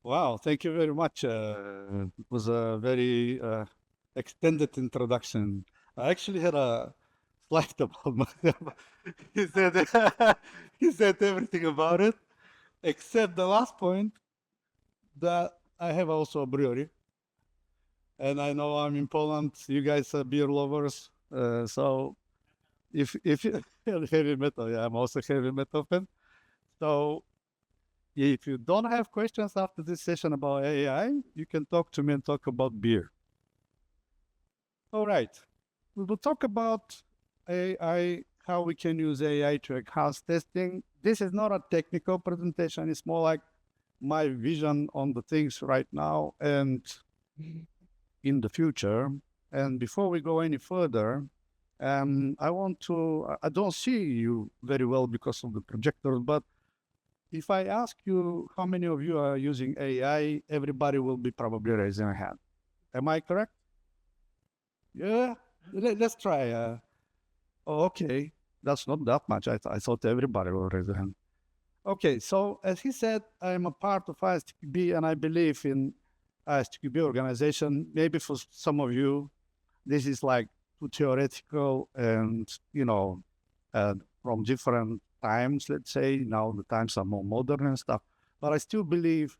Wow, thank you very much. It was a very extended introduction. I actually had a slide about my, he said he said everything about it, except the last point that I have also a brewery, and I know I'm in Poland. You guys are beer lovers, so if you heavy metal, yeah, I'm also heavy metal fan. So if you don't have questions after this session about AI, you can talk to me and talk about beer. All right. We will talk about AI, how we can use AI to enhance testing. This is not a technical presentation. It's more like my vision on the things right now and in the future. And before we go any further, I don't see you very well because of the projectors, but if I ask you how many of you are using AI, everybody will be probably raising a hand. Am I correct? Yeah, let's try. Okay, that's not that much. I thought everybody will raise their hand. Okay, so as he said, I'm a part of ISTQB and I believe in ISTQB organization. Maybe for some of you, this is like too theoretical and, from different times, let's say. Now the times are more modern and stuff. But I still believe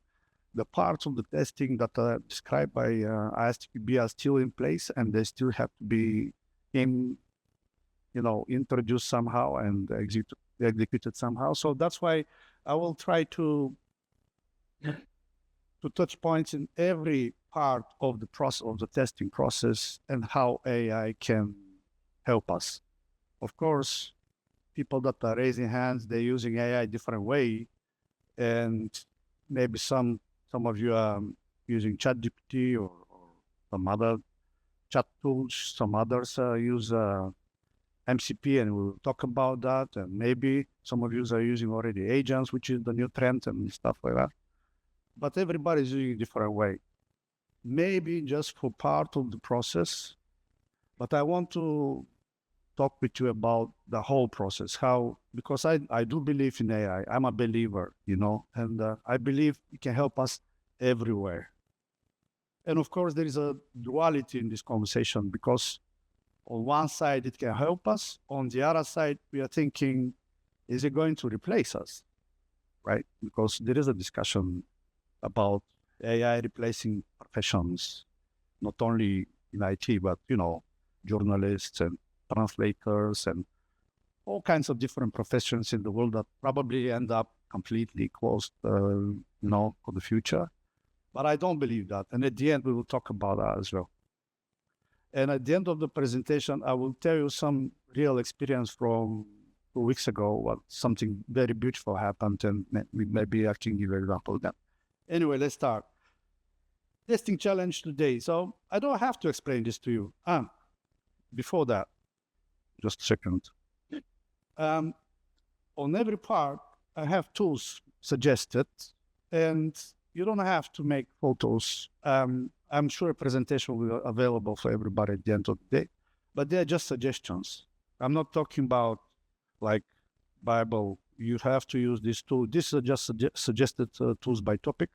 the parts of the testing that are described by ISTQB are still in place and they still have to be introduced somehow and executed somehow. So that's why I will try to touch points in every part of the process, of the testing process, and how AI can help us. Of course, people that are raising hands, they're using AI different way, and maybe some of you are using ChatGPT or some other chat tools. Some others use MCP, and we'll talk about that. And maybe some of you are using already agents, which is the new trend and stuff like that. But everybody's using a different way. Maybe just for part of the process, but I want to talk with you about the whole process, because I do believe in AI. I'm a believer, and I believe it can help us everywhere. And of course, there is a duality in this conversation because on one side, it can help us. On the other side, we are thinking, is it going to replace us, right? Because there is a discussion about AI replacing professions, not only in IT, but, journalists and translators and all kinds of different professions in the world that probably end up completely closed, for the future. But I don't believe that. And at the end, we will talk about that as well. And at the end of the presentation, I will tell you some real experience from 2 weeks ago, what something very beautiful happened, and maybe I can give you an example of that. Anyway, let's start. Testing challenge today. So I don't have to explain this to you. Before that, just a second. On every part, I have tools suggested, and you don't have to make photos. I'm sure a presentation will be available for everybody at the end of the day, but they're just suggestions. I'm not talking about like Bible, you have to use this tool. These are just suggested tools by topic.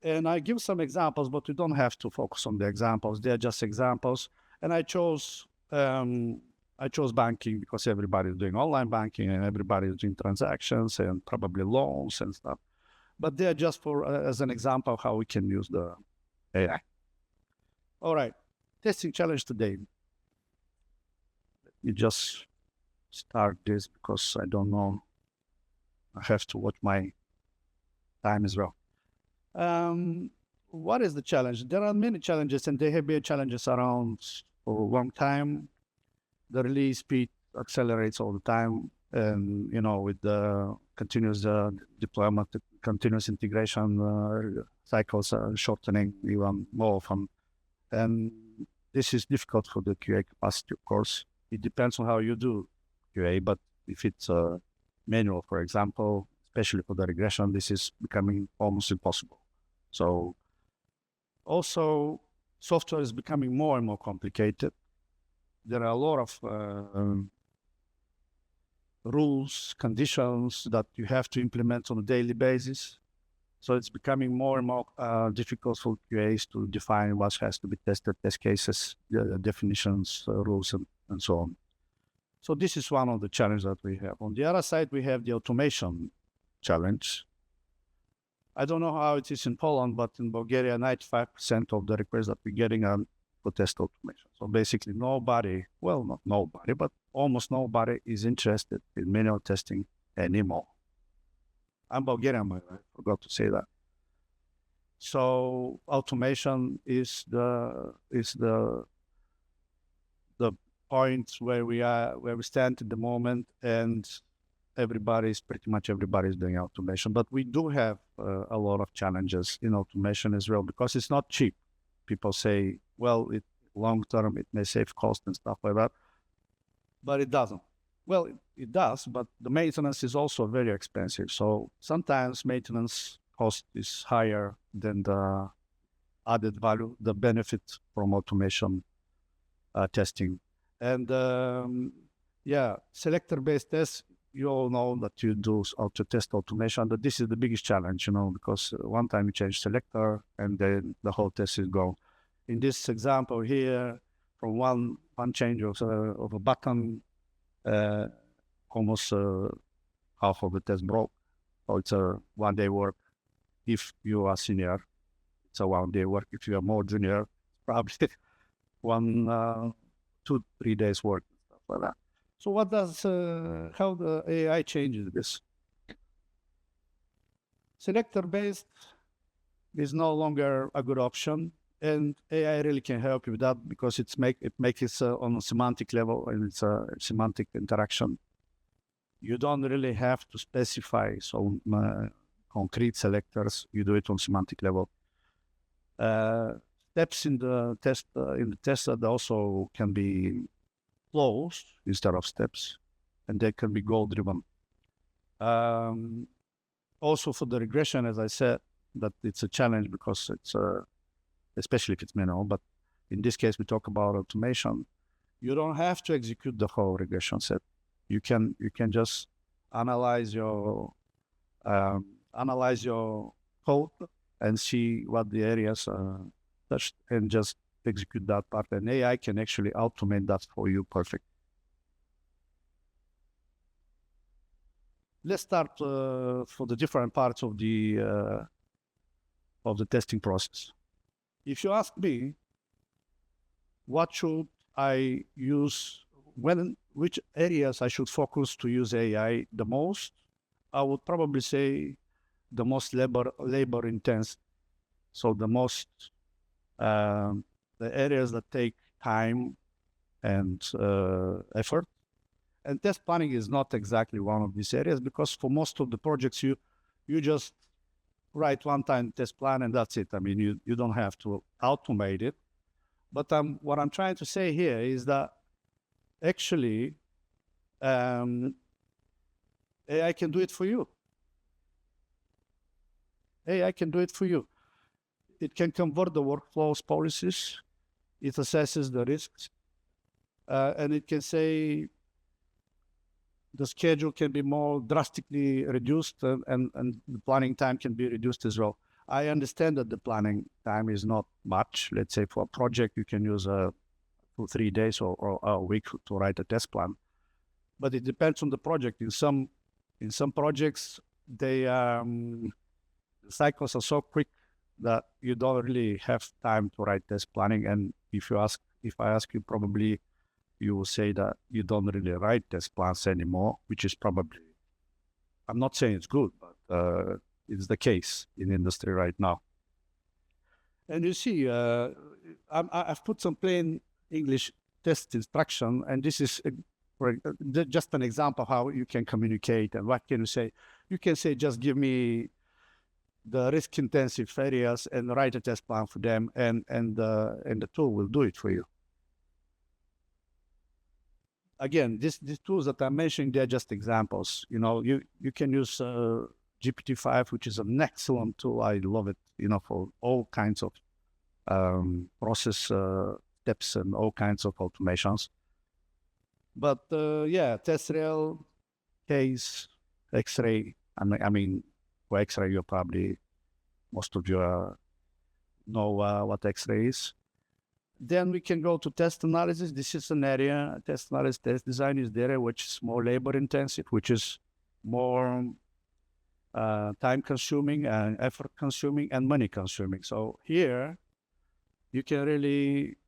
And I give some examples, but we don't have to focus on the examples. They're just examples. And I chose banking because everybody is doing online banking and everybody is doing transactions and probably loans and stuff. But they're just as an example of how we can use the AI. All right, testing challenge today. Let me just start this because I don't know. I have to watch my time as well. What is the challenge? There are many challenges, and there have been challenges around for a long time. The release speed accelerates all the time, and with the continuous deployment, continuous integration cycles are shortening even more often. And this is difficult for the QA capacity, of course. It depends on how you do QA, but if it's manual, for example, especially for the regression, this is becoming almost impossible. So also software is becoming more and more complicated. There are a lot of rules, conditions that you have to implement on a daily basis. So it's becoming more and more difficult for QAs to define what has to be tested, test cases, definitions, rules, and so on. So this is one of the challenges that we have. On the other side, we have the automation challenge. I don't know how it is in Poland, but in Bulgaria, 95% of the requests that we're getting are for test automation. So basically nobody, well, not nobody, but almost nobody is interested in manual testing anymore. I'm Bulgarian, by the way, I forgot to say that. So automation is the point where we stand at the moment, and pretty much everybody is doing automation. But we do have a lot of challenges in automation as well, because it's not cheap. People say, well, long term, it may save cost and stuff like that, but it doesn't. Well, it does, but the maintenance is also very expensive. So sometimes maintenance cost is higher than the added value, the benefit from automation testing. And selector-based tests, you all know that you do test automation, but this is the biggest challenge, because one time you change selector and then the whole test is gone. In this example here, from one change of a button, almost half of the test broke. So it's a one-day work. If you are senior, it's a one-day work. If you are more junior, probably 2-3 days work, stuff like that. So how the AI changes this? Selector-based is no longer a good option, and AI really can help you with that, because it makes it on a semantic level, and it's a semantic interaction. You don't really have to specify some concrete selectors. You do it on semantic level. Steps in the test that also can be flows instead of steps, and they can be goal-driven. Also for the regression, as I said, that it's a challenge, because it's especially if it's manual, but in this case, we talk about automation. You don't have to execute the whole regression set. You can just analyze your code and see what the areas touched, and just execute that part. And AI can actually automate that for you perfect. Let's start for the different parts of the testing process. If you ask me, what should I use, which areas I should focus to use AI the most, I would probably say the most labor intense. So the most, the areas that take time and effort. And test planning is not exactly one of these areas, because for most of the projects, you just write one-time test plan and that's it. I mean, you don't have to automate it. But what I'm trying to say here is that actually AI can do it for you. AI can do it for you. It can convert the workflows policies. It assesses the risks. And it can say the schedule can be more drastically reduced, and the planning time can be reduced as well. I understand that the planning time is not much. Let's say for a project, you can use 2-3 days or a week to write a test plan. But it depends on the project. In some projects, the cycles are so quick that you don't really have time to write test planning. And if I ask you, probably you will say that you don't really write test plans anymore, which is probably, I'm not saying it's good, but it's the case in industry right now. And you see, I've put some plain English test instruction, and this is just an example of how you can communicate. And what can you say? You can say, just give me the risk-intensive areas and write a test plan for them, and the tool will do it for you. Again, these tools that I'm mentioning, they're just examples. You can use GPT-5, which is an excellent tool. I love it, for all kinds of process steps and all kinds of automations. But yeah, test real case, X-ray. I mean, for X-ray, you probably, most of you know what X-ray is. Then we can go to test analysis. This is an area, test analysis, test design is the area which is more labor intensive, which is more time consuming and effort consuming and money consuming. So here you can really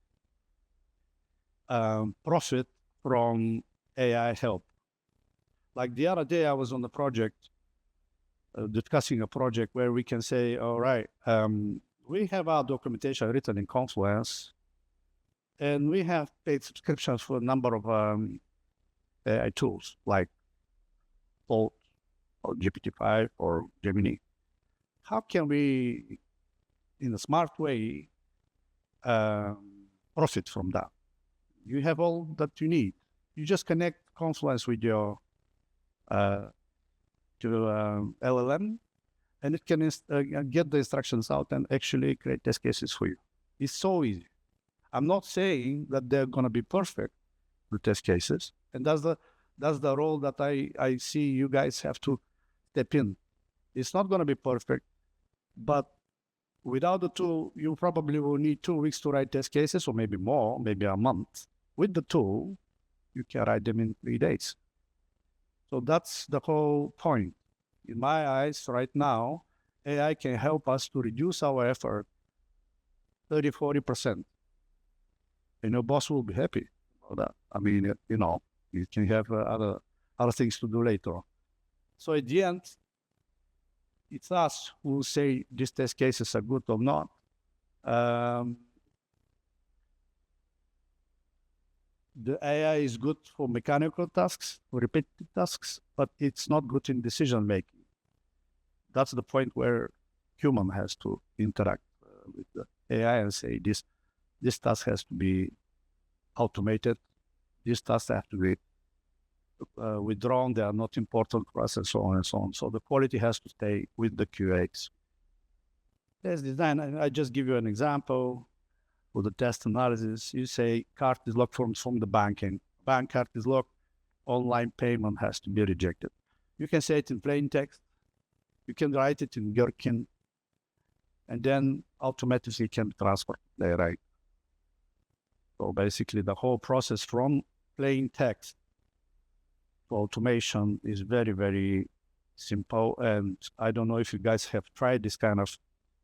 profit from AI help. Like the other day I was on the project, discussing a project where we can say, all right, we have our documentation written in Confluence, and we have paid subscriptions for a number of AI tools like Bolt or GPT-5 or Gemini. How can we, in a smart way, profit from that? You have all that you need. You just connect Confluence with your LLM, and it can get the instructions out and actually create test cases for you. It's so easy. I'm not saying that they're going to be perfect with test cases, and that's the role that I see you guys have to step in. It's not going to be perfect, but without the tool, you probably will need 2 weeks to write test cases, or maybe more, maybe a month. With the tool, you can write them in 3 days. So that's the whole point. In my eyes, right now, AI can help us to reduce our effort 30, 40%. And your boss will be happy about that. I mean, you can have other things to do later on. So at the end, it's us who say these test cases are good or not. The AI is good for mechanical tasks, for repetitive tasks, but it's not good in decision making. That's the point where human has to interact with the AI and say this task has to be automated. These tasks have to be withdrawn. They are not important for us, and so on and so on. So the quality has to stay with the QAs. Test design, I just give you an example. For the test analysis, you say card is locked from the banking. Bank card is locked. Online payment has to be rejected. You can say it in plain text. You can write it in Gherkin, and then automatically can transfer to Playwright. So basically, the whole process from plain text to automation is very, very simple. And I don't know if you guys have tried this kind of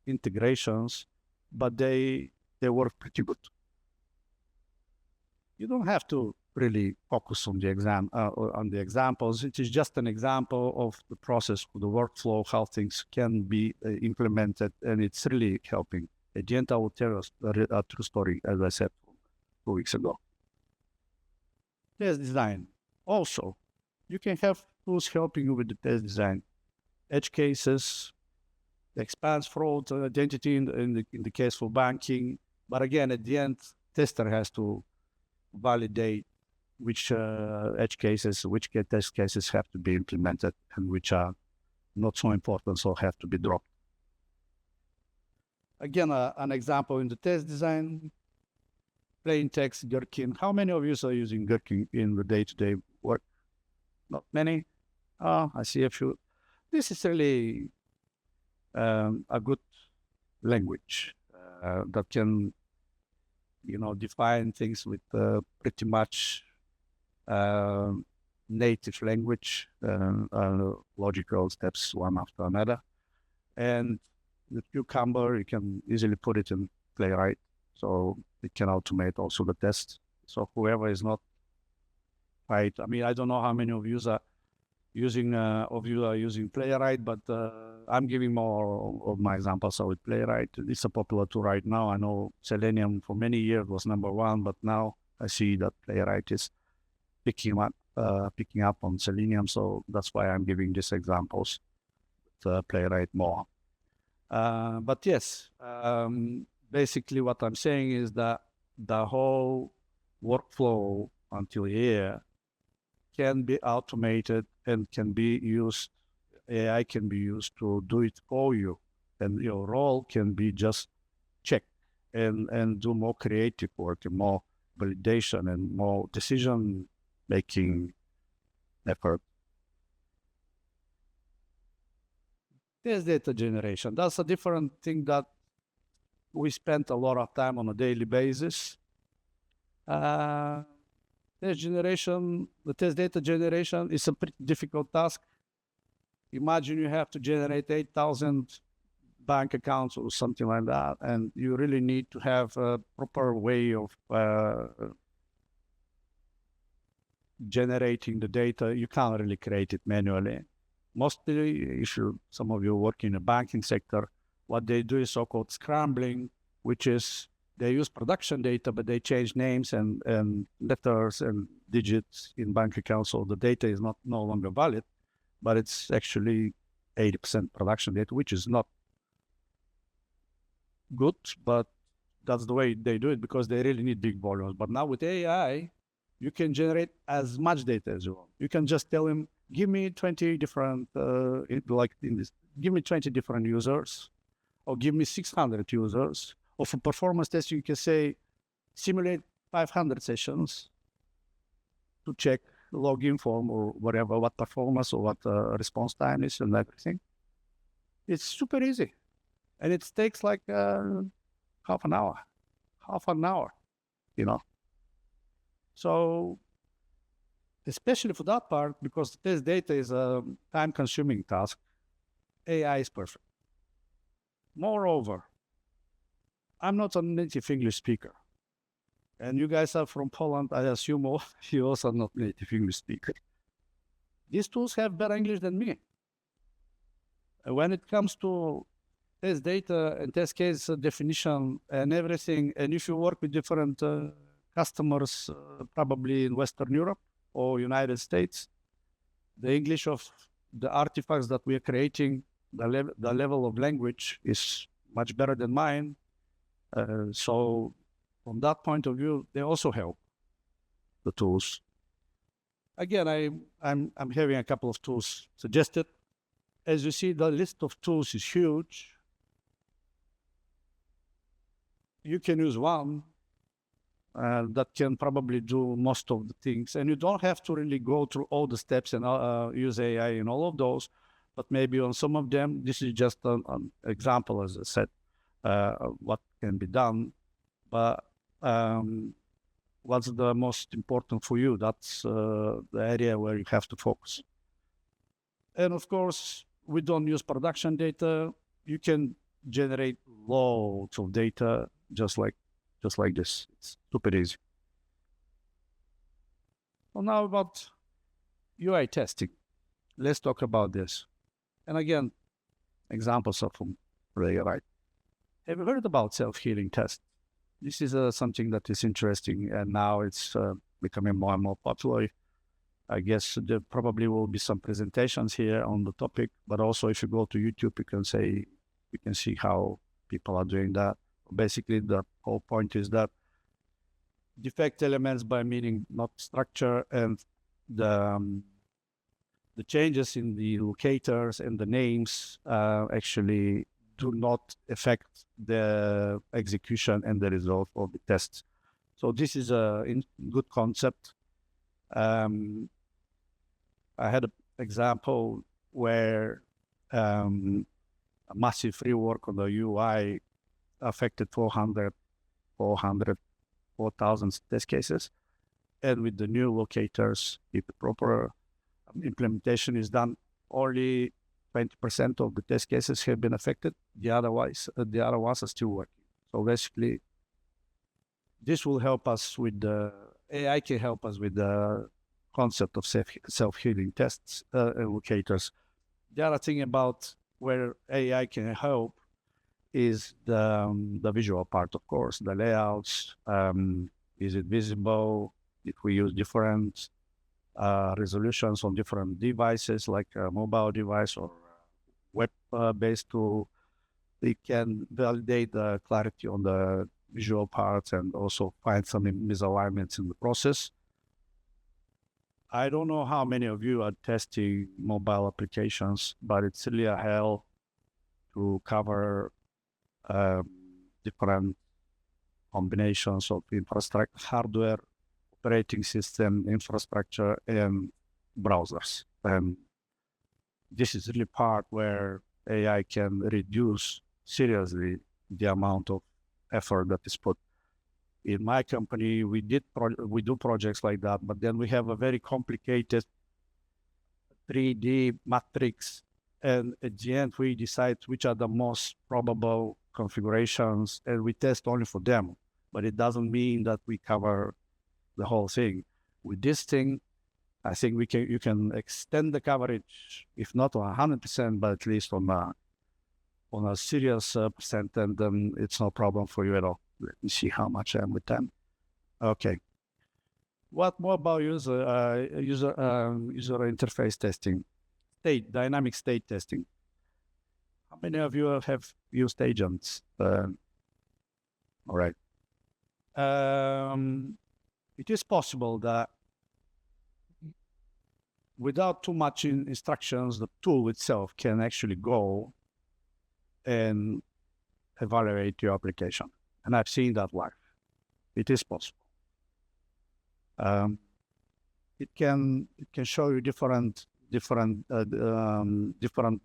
integrations, but they work pretty good. You don't have to really focus on the examples. It is just an example of the process, the workflow, how things can be implemented, and it's really helping. At the end, I will tell us a true story, as I said 2 weeks ago. Test design. Also, you can have tools helping you with the test design. Edge cases, expanse fraud, identity in the case for banking. But again, at the end, tester has to validate which edge cases, which test cases have to be implemented and which are not so important, so have to be dropped. Again, an example in the test design, plain text, Gherkin. How many of you are using Gherkin in the day-to-day work? Not many. I see a few. This is really a good language that can, define things with pretty much native language, logical steps one after another. And the Cucumber, you can easily put it in Playwright, so it can automate also the test. So whoever is not right, I mean, I don't know how many of you are using Playwright, but I'm giving more of my examples with Playwright. It's a popular tool right now. I know Selenium for many years was #1, but now I see that Playwright is picking up on Selenium. So that's why I'm giving these examples with Playwright more. But yes, basically what I'm saying is that the whole workflow until here can be automated and can be used, AI can be used to do it for you. And your role can be just check and do more creative work and more validation and more decision-making effort. There's data generation. That's a different thing that we spend a lot of time on a daily basis. Test generation, the test data generation is a pretty difficult task. Imagine you have to generate 8,000 bank accounts or something like that, and you really need to have a proper way of generating the data. You can't really create it manually. Mostly, if some of you work in the banking sector, what they do is so-called scrambling, which is they use production data, but they change names and letters and digits in bank accounts, so the data is no longer valid, but it's actually 80% production data, which is not good, but that's the way they do it because they really need big volumes. But now with AI, you can generate as much data as you want. You can just tell him, give me 20 different, give me 20 different users, or give me 600 users. Or for performance testing, you can say, simulate 500 sessions to check login form or whatever, what performance or what response time is and everything. It's super easy. And it takes like half an hour, you know. So, especially for that part, because test data is a time-consuming task, AI is perfect. Moreover, I'm not a native English speaker. And you guys are from Poland, I assume you also are not native English speaker. These tools have better English than me. And when it comes to test data and test case definition and everything, and if you work with different customers, probably in Western Europe or United States, the English of the artifacts that we are creating, the level of language is much better than mine. So from that point of view, they also help the tools. Again, I'm having a couple of tools suggested. As you see, the list of tools is huge. You can use one that can probably do most of the things. And you don't have to really go through all the steps and use AI in all of those, but maybe on some of them, this is just an example, as I said, of what can be done. But what's the most important for you? That's the area where you have to focus. And of course, we don't use production data. You can generate loads of data just like this. It's super easy. Well, now about UI testing. Let's talk about this. And again, examples are from Playwright. Have you heard about self-healing tests? This is something that is interesting, and now it's becoming more and more popular. I guess there probably will be some presentations here on the topic, but also if you go to YouTube, you can see how people are doing that. Basically, the whole point is that defect elements, by meaning not structure, and the changes in the locators and the names actually do not affect the execution and the result of the tests. So this is a good concept. I had an example where a massive rework on the UI affected 4,000 test cases. And with the new locators, if the proper implementation is done, only 20% of the test cases have been affected. The other ones are still working. So basically, this will help us with AI can help us with the concept of self-healing tests and locators. The other thing about where AI can help is the visual part, of course, the layouts. Is it visible? If we use different resolutions on different devices, like a mobile device or web-based tool, we can validate the clarity on the visual parts and also find some misalignments in the process. I don't know how many of you are testing mobile applications, but it's really a hell to cover different combinations of infrastructure, hardware, operating system, infrastructure, and browsers. And this is really part where AI can reduce seriously the amount of effort that is put. In my company, we do projects like that, but then we have a very complicated 3D matrix, and at the end we decide which are the most probable configurations, and we test only for them. But it doesn't mean that we cover the whole thing. With this thing, I think you can extend the coverage, if not on 100%, but at least on a serious percent, and then it's no problem for you at all. Let me see how much I am with them. Okay. What more about user interface testing? Dynamic state testing. How many of you have used agents? All right. It is possible that without too much instructions, the tool itself can actually go and evaluate your application. And I've seen that live. It is possible. It can show you different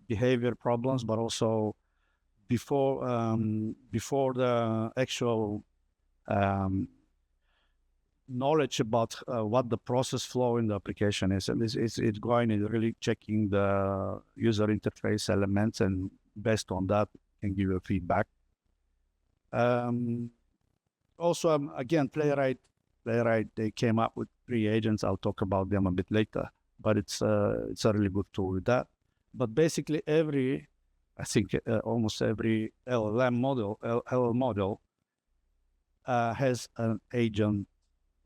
behavior problems, but also before the actual knowledge about what the process flow in the application is, and it's going and really checking the user interface elements, and based on that can give you feedback. Also, again, Playwright, they came up with 3 agents. I'll talk about them a bit later, but it's a really good tool with that. But basically almost every LLM model has an agent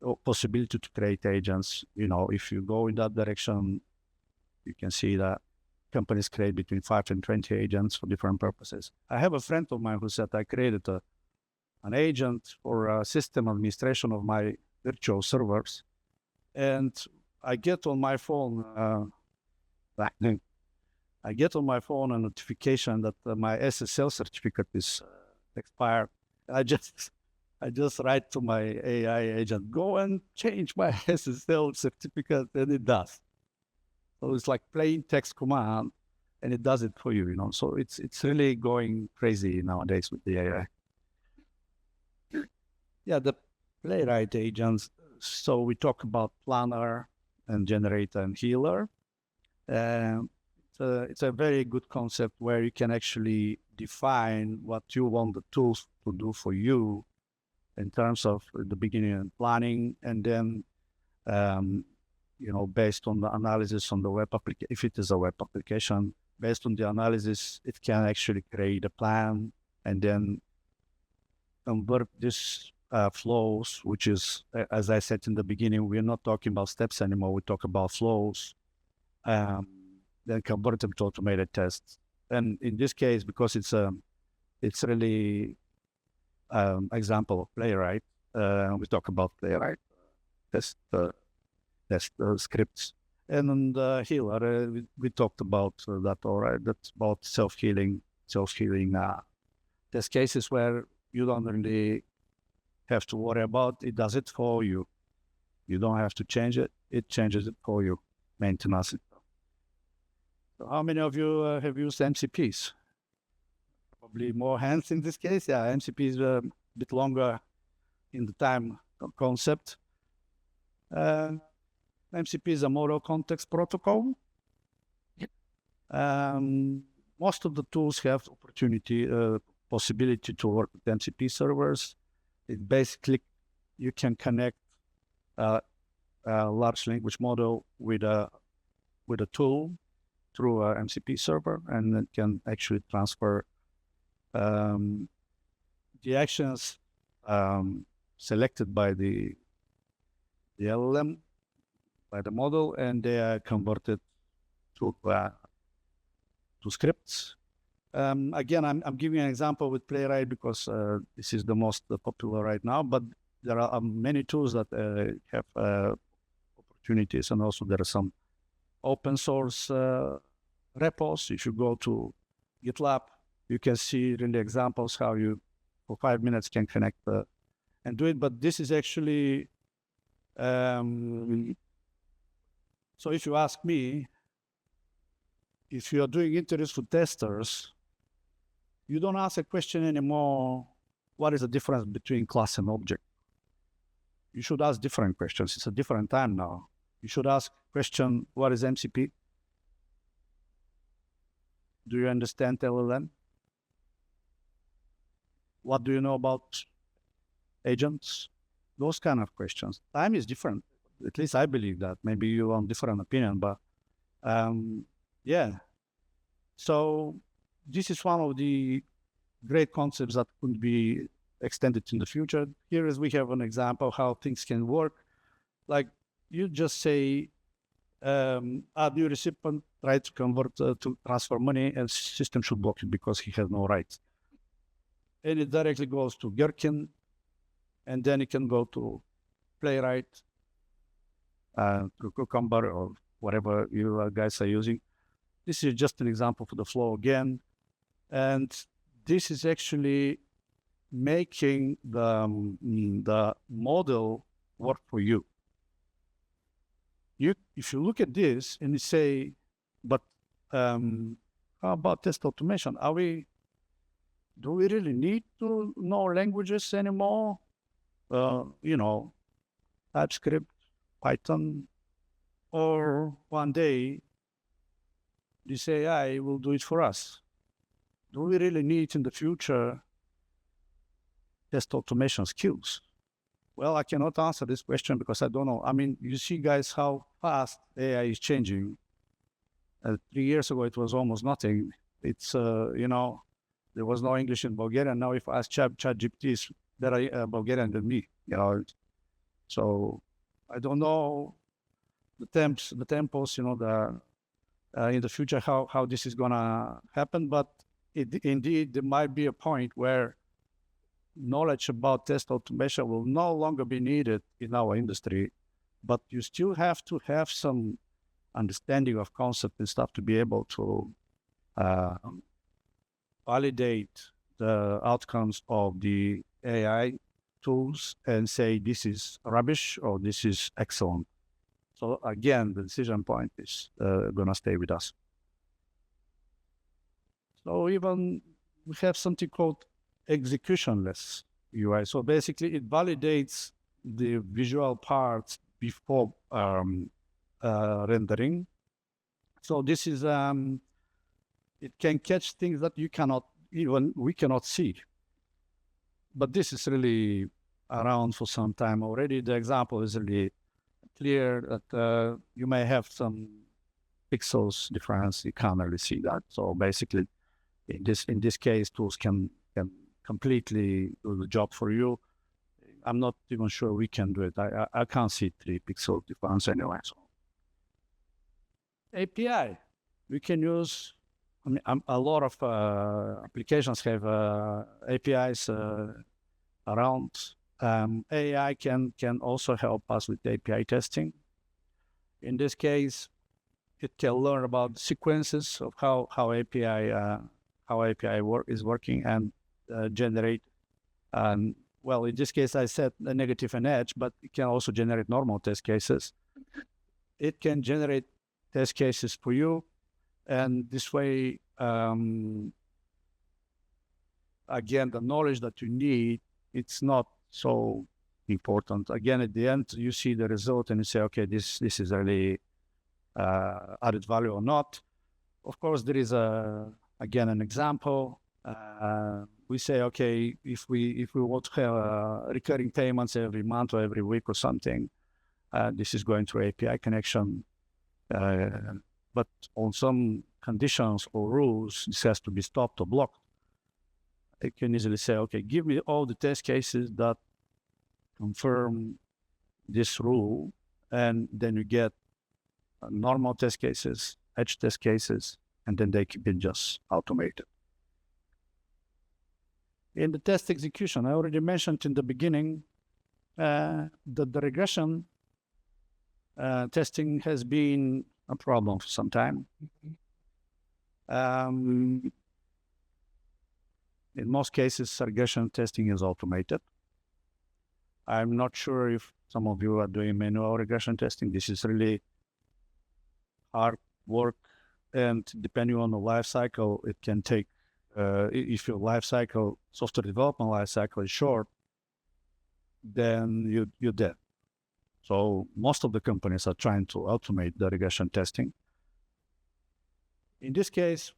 or possibility to create agents. If you go in that direction, you can see that companies create between 5 and 20 agents for different purposes. I have a friend of mine who said, I created an agent for system administration of my virtual servers, and I get on my phone a notification that my SSL certificate is expired. I just write to my AI agent, go and change my SSL certificate, and it does. So it's like plain text command, and it does it for you. So it's really going crazy nowadays with the AI. Yeah, the Playwright agents. So we talk about planner and generator and healer. It's a very good concept where you can actually define what you want the tools to do for you in terms of the beginning and planning, and then based on the analysis on the web application, if it is a web application, based on the analysis, it can actually create a plan and then convert this flows, which is, as I said in the beginning, we're not talking about steps anymore. We talk about flows, then convert them to automated tests. And in this case, because it's really example of Playwright, we talk about Playwright test scripts. And on the healer, we talked about that. All right, that's about self-healing test cases where you don't really have to worry about it. Does it for you. You don't have to change it. It changes it for you. Maintenance it. So how many of you have used MCPs? Probably more hands in this case. Yeah, MCP is a bit longer in the time concept. MCP is a model context protocol. Most of the tools have possibility to work with MCP servers. It basically, you can connect a large language model with a tool through a MCP server, and it can actually transfer the actions selected by the LLM, by the model, and they are converted to scripts. Again, I'm giving an example with Playwright because this is the most popular right now, but there are many tools that have opportunities, and also there are some open source repos. If you go to GitLab, you can see really examples how you, for 5 minutes, can connect the and do it. But this is actually, so if you ask me, if you are doing interviews for testers, you don't ask a question anymore, what is the difference between class and object? You should ask different questions. It's a different time now. You should ask question, what is MCP? Do you understand LLM? What do you know about agents? Those kind of questions. Time is different. At least I believe that. Maybe you have a different opinion, but yeah. So this is one of the great concepts that could be extended in the future. Here is we have an example how things can work. Like you just say, add new recipient, try to convert to transfer money, and system should block it because he has no rights. And it directly goes to Gherkin, and then it can go to Playwright, to Cucumber or whatever you guys are using. This is just an example for the flow again. And this is actually making the model work for you. If you look at this and you say, but how about test automation? Do we really need to know languages anymore? TypeScript, Python, or one day this AI will do it for us. Do we really need in the future test automation skills? Well, I cannot answer this question because I don't know. I mean, you see, guys, how fast AI is changing. 3 years ago, it was almost nothing. It's, there was no English in Bulgarian. Now, if I ask ChatGPT, is better Bulgarian than me. So I don't know the tempos, in the future, how this is gonna happen. But indeed, there might be a point where knowledge about test automation will no longer be needed in our industry, but you still have to have some understanding of concept and stuff to be able to validate the outcomes of the AI tools and say this is rubbish or this is excellent. So again, the decision point is going to stay with us. So even we have something called executionless UI. So basically it validates the visual parts before rendering. So this is, it can catch things that we cannot see. But this is really around for some time already. The example is really clear that you may have some pixels difference. You can't really see that. So basically, in this case, tools can completely do the job for you. I'm not even sure we can do it. I can't see 3 pixel difference anyway. So API, we can use. I mean, a lot of applications have APIs around. AI can also help us with API testing. In this case, it can learn about sequences of how API is working and generate. Well, in this case, I said a negative and edge, but it can also generate normal test cases. It can generate test cases for you. And this way, again, the knowledge that you need, it's not so important. Again, at the end, you see the result and you say, okay, this is really added value or not. Of course, there is again an example. We say, okay, if we want to have recurring payments every month or every week or something, this is going through API connection. But on some conditions or rules, this has to be stopped or blocked. I can easily say, okay, give me all the test cases that confirm this rule, and then you get normal test cases, edge test cases, and then they can be just automated. In the test execution, I already mentioned in the beginning that the regression testing has been a problem for some time. In most cases, regression testing is automated. I'm not sure if some of you are doing manual regression testing. This is really hard work, and depending on the life cycle, it can take, if your life cycle, software development life cycle is short, then you're dead. So most of the companies are trying to automate the regression testing. In this case,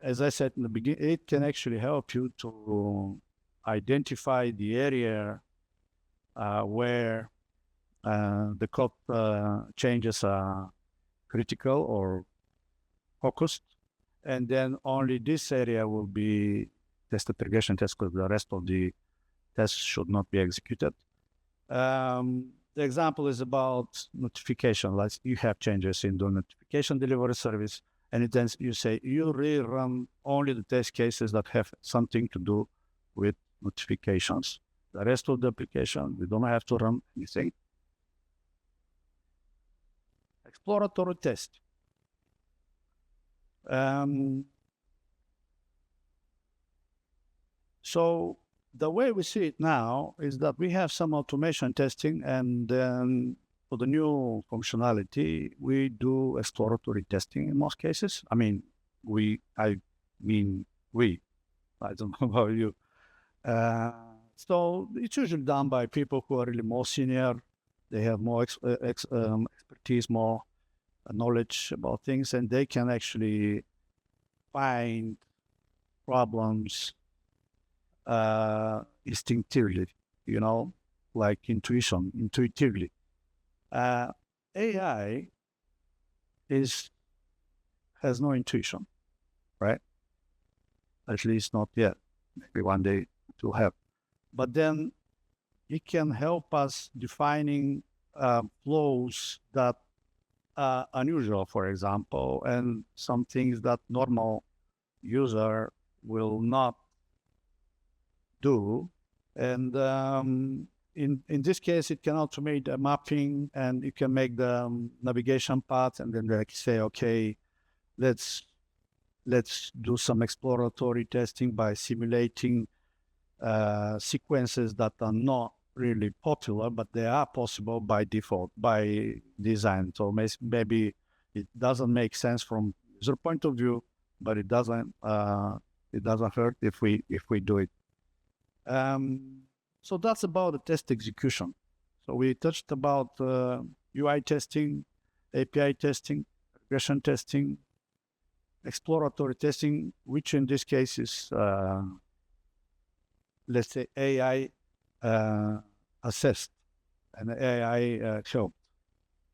as I said in the beginning, it can actually help you to identify the area where the code changes are critical or focused, and then only this area will be tested regression test, because the rest of the tests should not be executed. The example is about notification. Like you have changes in the notification delivery service, and then you say you rerun only the test cases that have something to do with notifications. The rest of the application, we don't have to run anything. Exploratory test. So the way we see it now is that we have some automation testing, and then for the new functionality, we do exploratory testing in most cases. I mean, we. I don't know about you. So it's usually done by people who are really more senior. They have more expertise, more knowledge about things, and they can actually find problems instinctively, like intuitively. AI has no intuition, right? At least not yet. Maybe one day it will have. But then it can help us defining flows that are unusual, for example, and some things that normal user will not do. And in this case, it can automate a mapping, and you can make the navigation path, and then like say, okay, let's do some exploratory testing by simulating sequences that are not really popular, but they are possible by default, by design. So maybe it doesn't make sense from user point of view, but it doesn't hurt if we do it. So that's about the test execution. So we touched about UI testing, API testing, regression testing, exploratory testing, which in this case is, let's say, AI assessed and AI helped.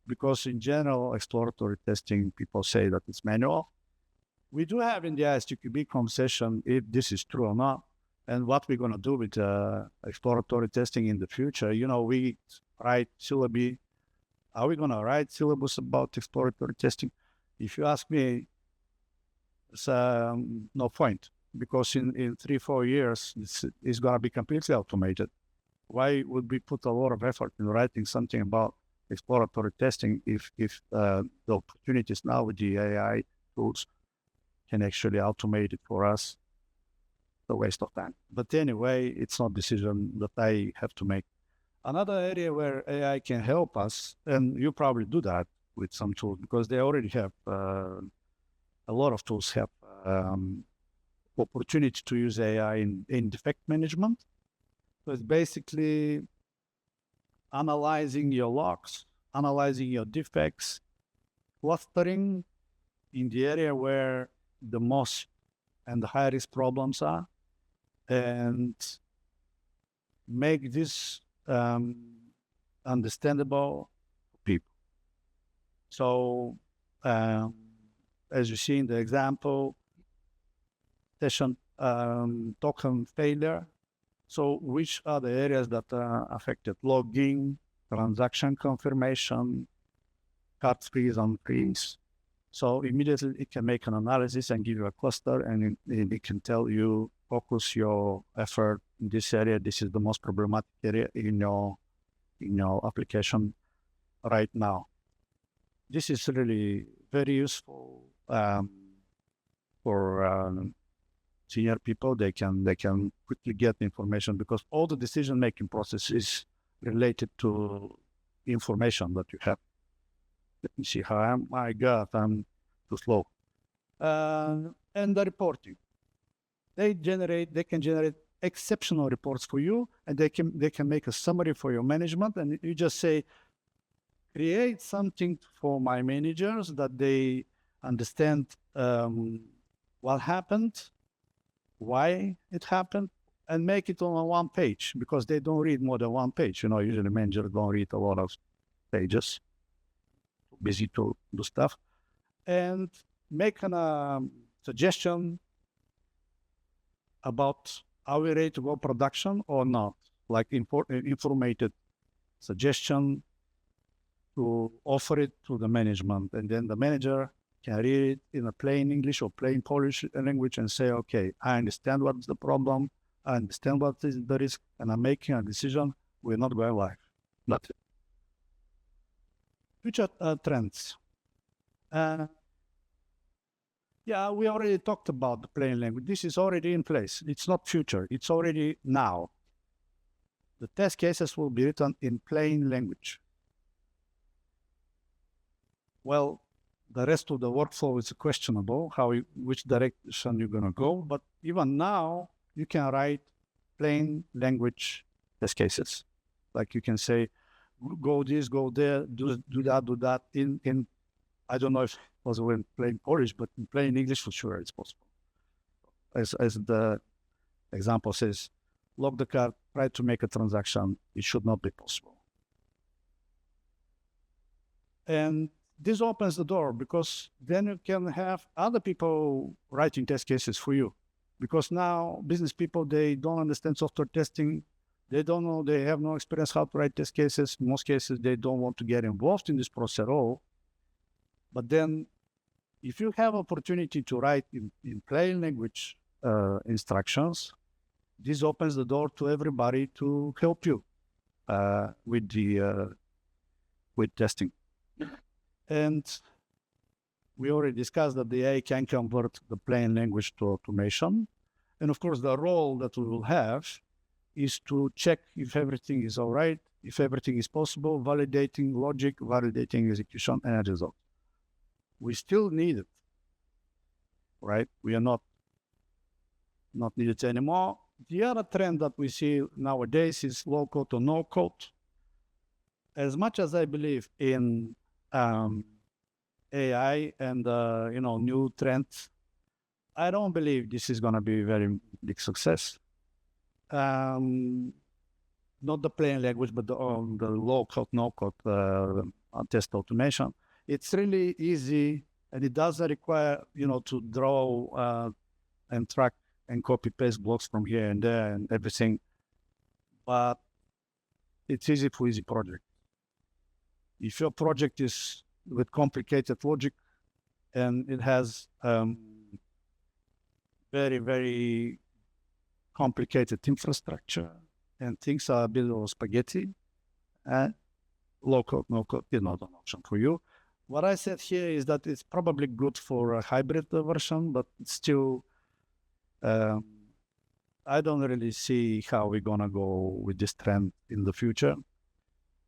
Because in general, exploratory testing, people say that it's manual. We do have in the ISTQB conversation if this is true or not, and what we're going to do with exploratory testing in the future. We write syllabi. Are we going to write syllabus about exploratory testing? If you ask me, it's no point, because in 3-4 years, it's going to be completely automated. Why would we put a lot of effort in writing something about exploratory testing if the opportunities now with the AI tools can actually automate it for us? A waste of time. But anyway, it's not a decision that I have to make. Another area where AI can help us, and you probably do that with some tools, because they already have, a lot of tools have opportunity to use AI in defect management. So it's basically analyzing your logs, analyzing your defects, clustering in the area where the most and the high risk problems are, and make this understandable for people. So as you see in the example, session token failure. So which are the areas that are affected? Logging, transaction confirmation, card freeze on freeze. So immediately it can make an analysis and give you a cluster, and it can tell you, focus your effort in this area. This is the most problematic area in your application right now. This is really very useful for senior people. They can quickly get information, because all the decision-making process is related to information that you have. Let me see how my God, I'm too slow. And the reporting. They can generate exceptional reports for you, and they can make a summary for your management, and you just say, create something for my managers that they understand what happened, why it happened, and make it on one page, because they don't read more than one page. Usually managers don't read a lot of pages, busy to do stuff, and make a suggestion about are we ready to go production or not, like informative suggestion to offer it to the management, and then the manager can read it in a plain English or plain Polish language and say, okay, I understand what's the problem, I understand what is the risk, and I'm making a decision. We're not going live. That's it. Future trends. Yeah, we already talked about the plain language. This is already in place. It's not future. It's already now. The test cases will be written in plain language. Well, the rest of the workflow is questionable, which direction you're going to go. But even now, you can write plain language test cases. Like you can say, go this, go there, do that. In I don't know if it was in plain Polish, but in plain English for sure it's possible. As the example says, lock the card, try to make a transaction. It should not be possible. And this opens the door, because then you can have other people writing test cases for you. Because now business people, they don't understand software testing. They don't know, they have no experience how to write test cases. In most cases, they don't want to get involved in this process at all. But then if you have opportunity to write in plain language instructions, this opens the door to everybody to help you with testing. And we already discussed that the AI can convert the plain language to automation. And of course, the role that we will have is to check if everything is all right, if everything is possible, validating logic, validating execution, and result. We still need it, right? We are not needed anymore. The other trend that we see nowadays is low code or no code. As much as I believe in AI and new trends, I don't believe this is going to be a very big success. Not the plain language, but the low code, no code test automation. It's really easy, and it doesn't require to draw and track and copy paste blocks from here and there and everything. But it's easy for easy project. If your project is with complicated logic and it has very, very complicated infrastructure and things are a bit of spaghetti, low code, no code is not an option for you. What I said here is that it's probably good for a hybrid version, but it's still, I don't really see how we're going to go with this trend in the future.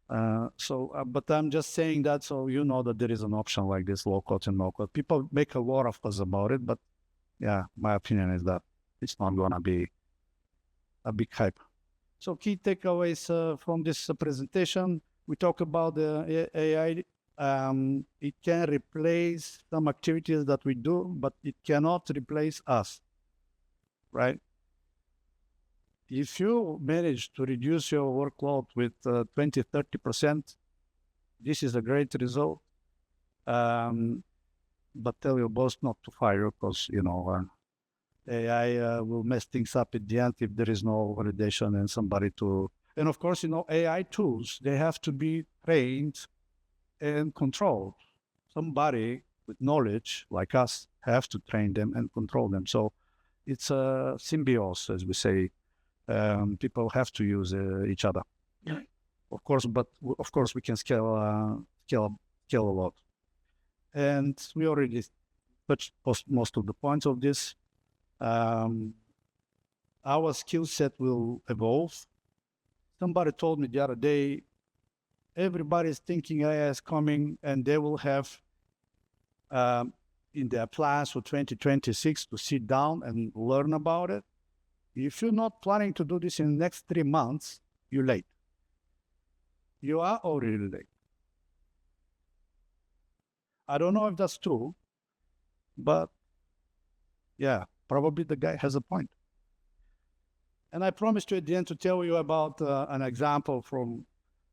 But I'm just saying that so you know that there is an option like this, low code and no code. People make a lot of fuss about it, but yeah, my opinion is that it's not going to be a big hype. So key takeaways from this presentation, we talk about the AI. It can replace some activities that we do, but it cannot replace us, right? If you manage to reduce your workload with 20, 30%, this is a great result. But tell your boss not to fire, because, AI will mess things up at the end if there is no validation and somebody to... And of course, AI tools, they have to be trained and controlled. Somebody with knowledge like us have to train them and control them. So it's a symbiosis, as we say. People have to use each other, of course, but of course we can scale a lot. And we already touched most of the points of this. Our skill set will evolve. Somebody told me the other day, everybody's thinking AI is coming and they will have in their plans for 2026 to sit down and learn about it. If you're not planning to do this in the next 3 months, you're late. You are already late. I don't know if that's true, but yeah, probably the guy has a point. And I promised you at the end to tell you about an example from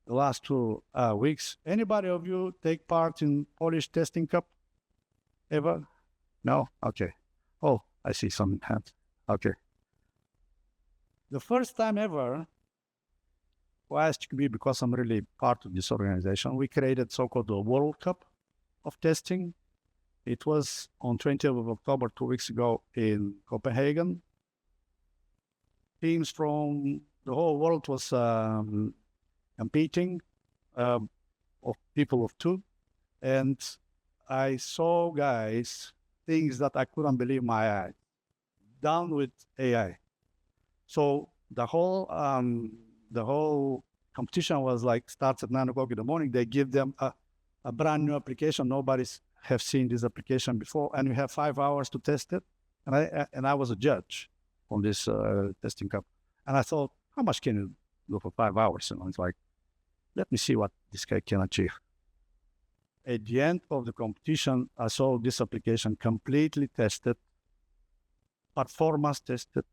the last 2 weeks. Anybody of you take part in Polish Testing Cup ever? No? Okay. Oh, I see some hands. Okay. The first time ever, well, I asked me because I'm really part of this organization, we created so-called the World Cup of testing. It was on 20th of October, 2 weeks ago in Copenhagen. Teams from the whole world was competing, of people of 2. And I saw, guys, things that I couldn't believe my eyes, done with AI. So the whole competition was like, starts at 9 o'clock in the morning. They give them a brand new application. Nobody's have seen this application before, and you have 5 hours to test it. And I was a judge on this testing cup. And I thought, how much can you do for 5 hours? And I was like, let me see what this guy can achieve. At the end of the competition, I saw this application completely tested, performance tested,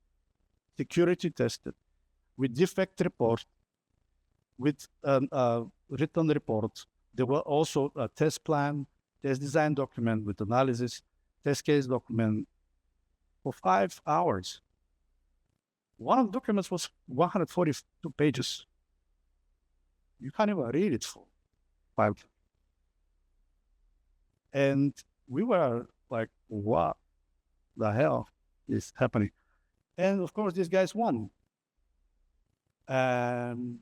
security tested, with defect report, with written report. There were also a test plan, test design document with analysis, test case document for 5 hours. One of the documents was 142 pages. You can't even read it for 5. And we were like, what the hell is happening? And of course, these guys won. And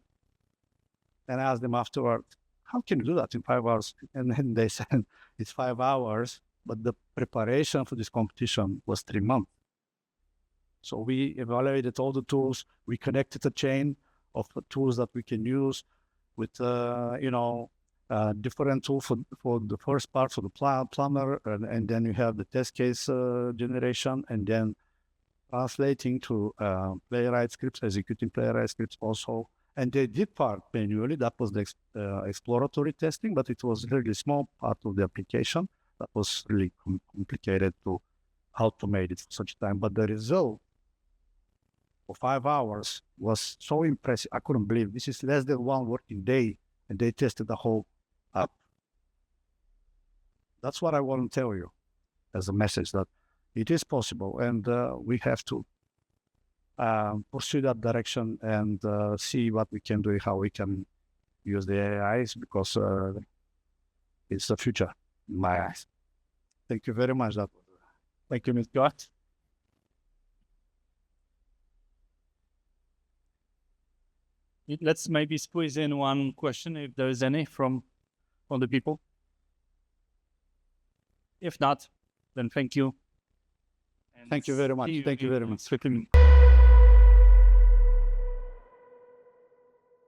I asked them afterward, how can you do that in 5 hours? And then they said, it's 5 hours, but the preparation for this competition was 3 months. So we evaluated all the tools. We connected a chain of tools that we can use with, different tool for the first part, for the planner, and then you have the test case generation, and then translating to Playwright scripts, executing Playwright scripts also. And they did part manually. That was the exploratory testing, but it was really small part of the application that was really complicated to automate it for such time. But the result for 5 hours was so impressive. I couldn't believe this is less than 1 working day, and they tested the whole app. That's what I want to tell you as a message, that it is possible, and we have to pursue that direction and see what we can do, how we can use the AIs, because it's the future in my eyes. Thank you very much. Thank you, Mitko. Let's maybe squeeze in one question, if there is any, from the people. If not, then thank you. Thank you very much. Thank you very much.